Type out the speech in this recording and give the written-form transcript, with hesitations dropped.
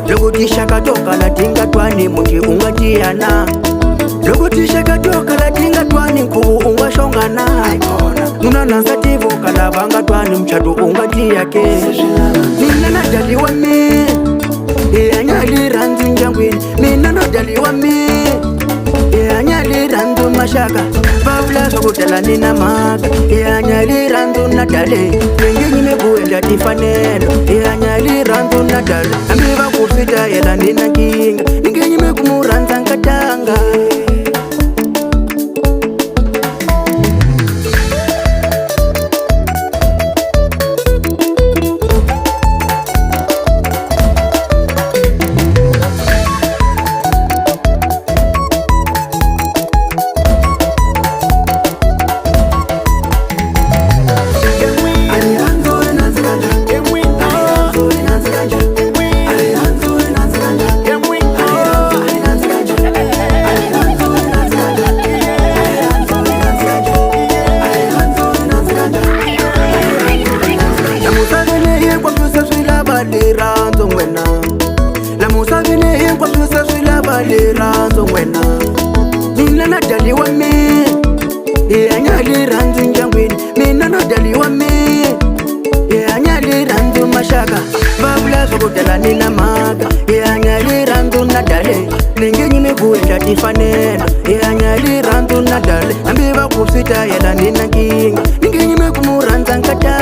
Lokutisha katoka la tinga twani muti ungatiana. Lokutisha katoka la tinga twani kubu ungashongana. Nuna nansativo kalabanga twani mchadu ungatiake. Nina najaliwa me anyali randu njangwini. Nina najaliwa me anyali randu mashaka. Pavla sokutela nina maka anyali randu natale. Nengi nime kuenda tifanelo anyali randu natale. Ambiva kupita yela nina kinga nengi nime kumuranza nkatanga. Nina najaliwa me anyali randu njangwini. Nina najaliwa me anyali randu mashaka. Babula sokutela nina maka anyali randu nadale. Nengi nime kuenda tifanelo anyali randu nadale. Ambiva kupita yela nina kinga nengi nime kumuranza nkata.